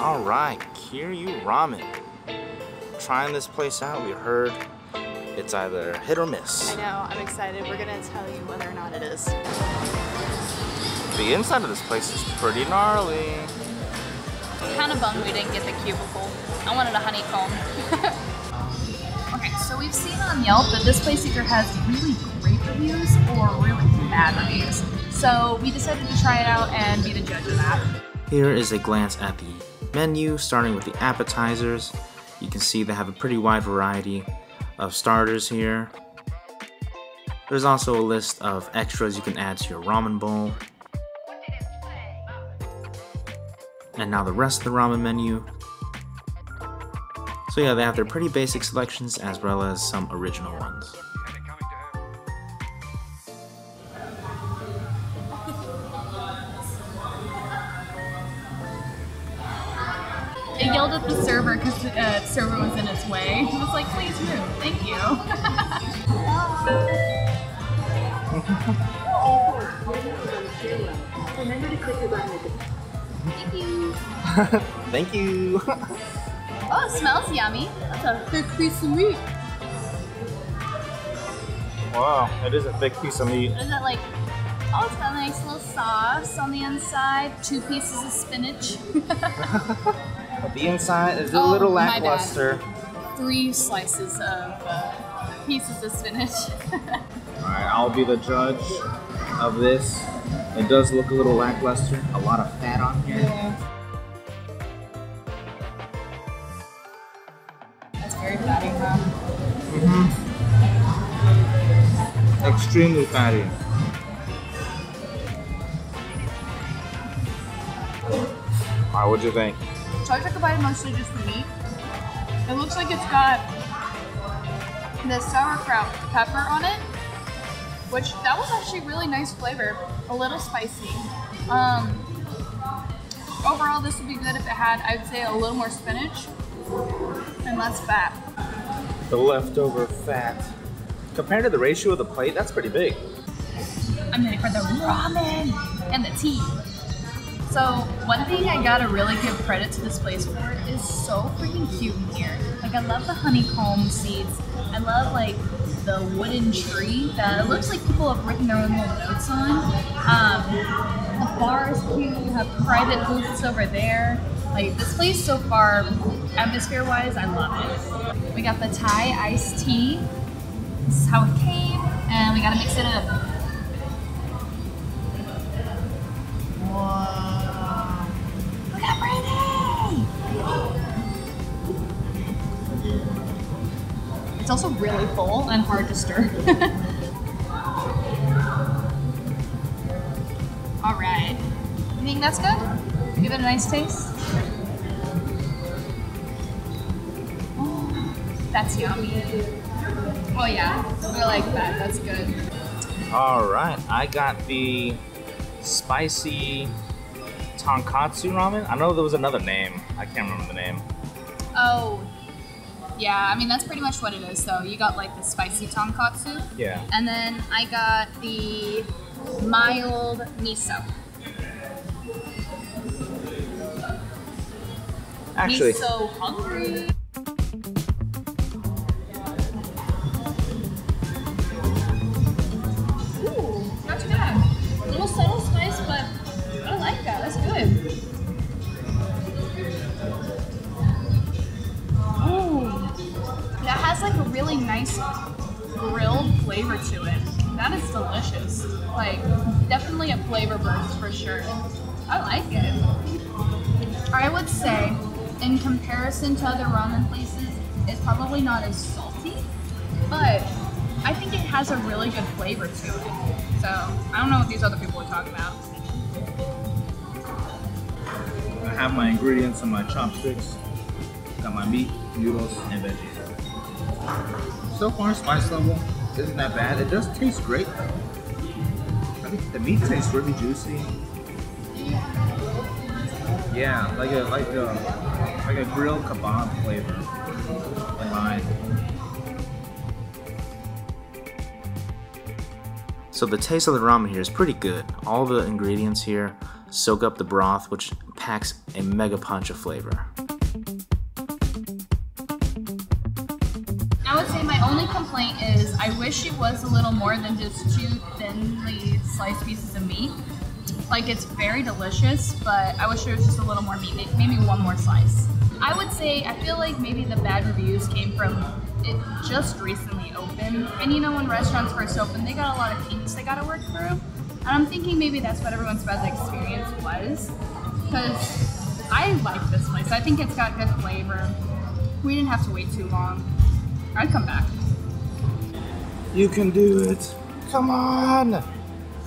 Alright, Kyuramen. Trying this place out, we heard it's either hit or miss. I know, I'm excited. We're gonna tell you whether or not it is. The inside of this place is pretty gnarly. Kind of bummed we didn't get the cubicle. I wanted a honeycomb. Okay, so we've seen on Yelp that this place either has really great reviews or really bad reviews. So we decided to try it out and be the judge of that. Here is a glance at the menu, starting with the appetizers. You can see they have a pretty wide variety of starters here. There's also a list of extras you can add to your ramen bowl. And now the rest of the ramen menu. So yeah, they have their pretty basic selections as well as some original ones. It yelled at the server because the server was in its way. It was like, please move, thank you. Remember to click the button at the Thank you. Thank you. Oh, it smells yummy. That's a thick piece of meat. Wow, it is a thick piece of meat. Is it like, oh, it's got a nice little sauce on the inside, 2 pieces of spinach. But the inside is a little lackluster. 3 slices of pieces of spinach. Alright, I'll be the judge of this. It does look a little lackluster. A lot of fat on here. Yeah. That's very fatty, huh? Extremely fatty. Alright, what'd you think? So I took a bite of mostly just the meat. It looks like it's got the sauerkraut pepper on it, which that was actually really nice flavor. A little spicy. Overall, this would be good if it had, I'd say, a little more spinach and less fat. The leftover fat. Compared to the ratio of the plate, that's pretty big. I'm ready for the ramen and the tea. So one thing I gotta really give credit to this place for is so freaking cute in here. Like I love the honeycomb seats. I love like the wooden tree that it looks like people have written their own little notes on. The bar is cute. You have private booths over there. Like this place so far, atmosphere-wise, I love it. We got the Thai iced tea. This is how it came, and we gotta mix it up. Whoa! Look how pretty! It's also really full and hard to stir. All right, you think that's good? Give it a nice taste. Oh, that's yummy. Oh yeah, I like that. That's good. All right, I got the spicy tonkatsu ramen. I know there was another name. I can't remember the name. Oh, yeah. I mean, that's pretty much what it is. So you got like the spicy tonkatsu. Yeah. And then I got the mild miso. Actually, Me so hungry. Ooh, not too bad. A little subtle spice, but I like that. That's good. Ooh, that has like a really nice grilled flavor to it. That is delicious. Like, definitely a flavor burst for sure. I like it. I would say, in comparison to other ramen places, it's probably not as salty, but I think it has a really good flavor to it. So, I don't know what these other people are talking about. I have my ingredients on my chopsticks. Got my meat, noodles, and veggies. So far, spice level isn't that bad. It does taste great though. I think the meat tastes really juicy. Yeah, like a grilled kebab flavor in mine. So the taste of the ramen here is pretty good. All the ingredients here soak up the broth, which packs a mega punch of flavor. I would say my only complaint is I wish it was a little more than just 2 thinly sliced pieces of meat. Like, it's very delicious, but I wish there was just a little more meat, maybe 1 more slice. I would say, I feel like maybe the bad reviews came from it just recently opened. And you know, when restaurants first open, they got a lot of kinks they gotta work through. And I'm thinking maybe that's what everyone's bad experience was. Because I like this place. I think it's got good flavor. We didn't have to wait too long. I'd come back. You can do it. Come on.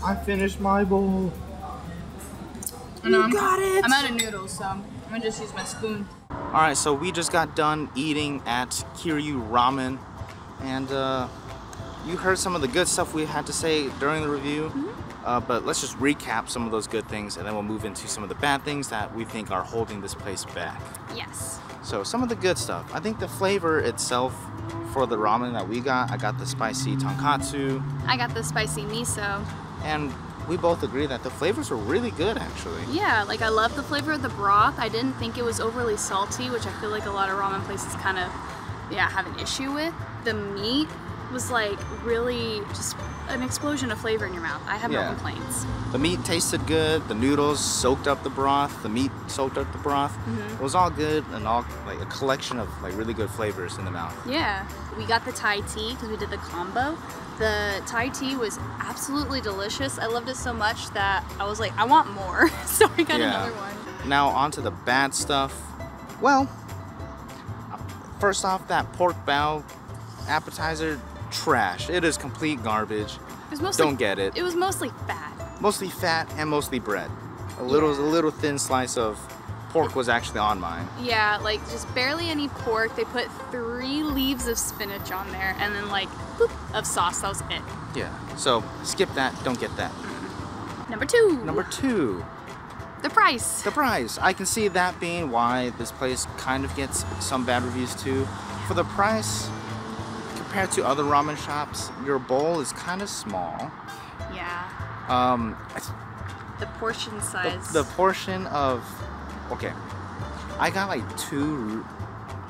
I finished my bowl. You got it. I'm out of noodles, so I'm gonna just use my spoon. Alright, so we just got done eating at Kyuramen, and you heard some of the good stuff we had to say during the review, but let's just recap some of those good things, and then we'll move into some of the bad things that we think are holding this place back. Yes. So some of the good stuff. I think the flavor itself for the ramen that we got, I got the spicy tonkatsu. I got the spicy miso. And we both agree that the flavors were really good, actually. Yeah, like I love the flavor of the broth. I didn't think it was overly salty, which I feel like a lot of ramen places kind of, have an issue with. The meat was like really just an explosion of flavor in your mouth. I have no complaints. The meat tasted good. The noodles soaked up the broth. The meat soaked up the broth. It was all good and all like a collection of like really good flavors in the mouth. Yeah, we got the Thai tea because we did the combo. The Thai tea was absolutely delicious. I loved it so much that I was like, I want more. So I got another one. Now on to the bad stuff. Well, first off, that pork bao appetizer, trash. It is complete garbage. It was mostly, don't get it. It was mostly fat. Mostly fat and mostly bread. A little thin slice of pork was actually on mine. Yeah, like just barely any pork. They put 3 leaves of spinach on there and then like boop, of sauce. That was it. Yeah, so skip that, don't get that. Number 2. Number 2. The price. The price. I can see that being why this place kind of gets some bad reviews too. For the price, compared to other ramen shops, your bowl is kind of small. Yeah. The portion size. The portion of, okay, I got like 2,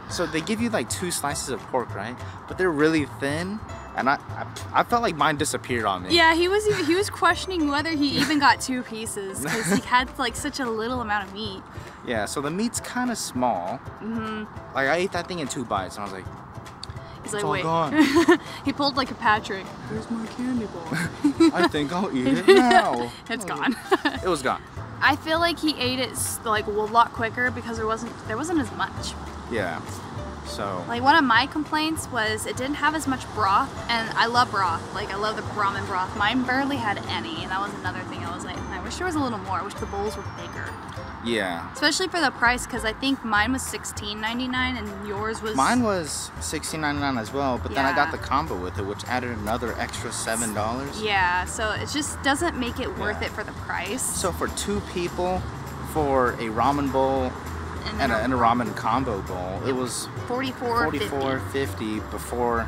so they give you like 2 slices of pork, right? But they're really thin, and I felt like mine disappeared on me. Yeah, he was questioning whether he even got 2 pieces because he had like such a little amount of meat. Yeah, so the meat's kind of small. Like I ate that thing in 2 bites, and I was like, he's it's like, all wait. gone. He pulled like a Patrick. Where's my candy bar? I think I'll eat it now. It's gone. It was gone. I feel like he ate it like a lot quicker because there wasn't as much. Yeah. So. Like one of my complaints was it didn't have as much broth, and I love broth. Like I love the ramen broth. Mine barely had any, and that was another thing. I was like, I wish there was a little more. I wish the bowls were bigger. Yeah. Especially for the price, because I think mine was $16.99 and yours was. Mine was $16.99 as well, but then I got the combo with it, which added another extra $7. Yeah, so it just doesn't make it worth it for the price. So for 2 people, for a ramen bowl and a ramen combo bowl, it was $44.50 before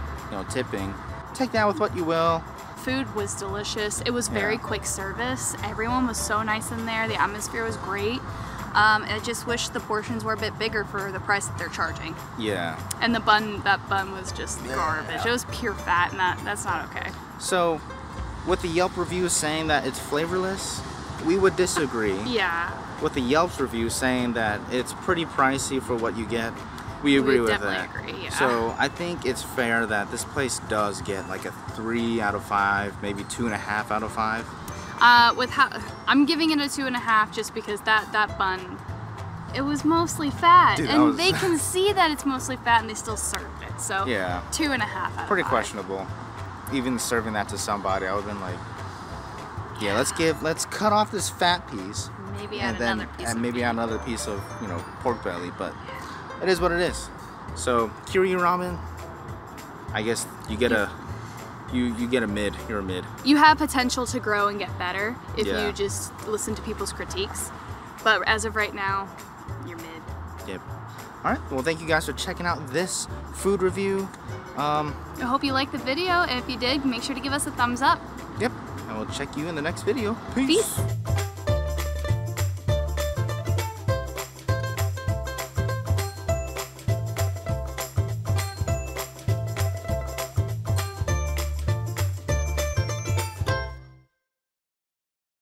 tipping. Take that with what you will. Food was delicious. It was very quick service. Everyone was so nice in there. The atmosphere was great. I just wish the portions were a bit bigger for the price that they're charging. Yeah. And that bun was just garbage. It was pure fat, and that's not okay. So, with the Yelp review saying that it's flavorless, we would disagree. Yeah. With the Yelp review saying that it's pretty pricey for what you get, we agree with that. We definitely agree, yeah. So I think it's fair that this place does get like a 3 out of 5, maybe 2.5 out of 5. I'm giving it a 2.5 just because that bun, it was mostly fat. Dude, and they can see that it's mostly fat and they still served it. So 2.5 out of 5. Pretty questionable. Even serving that to somebody, I would have been like, yeah, let's cut off this fat piece. Maybe add another piece of pork belly, but it is what it is. So Kyuramen, I guess you get a mid. You're a mid. You have potential to grow and get better if you just listen to people's critiques. But as of right now, you're mid. Yep. All right. Well, thank you guys for checking out this food review. I hope you liked the video. And if you did, make sure to give us a thumbs up. Yep. And we'll check you in the next video. Peace.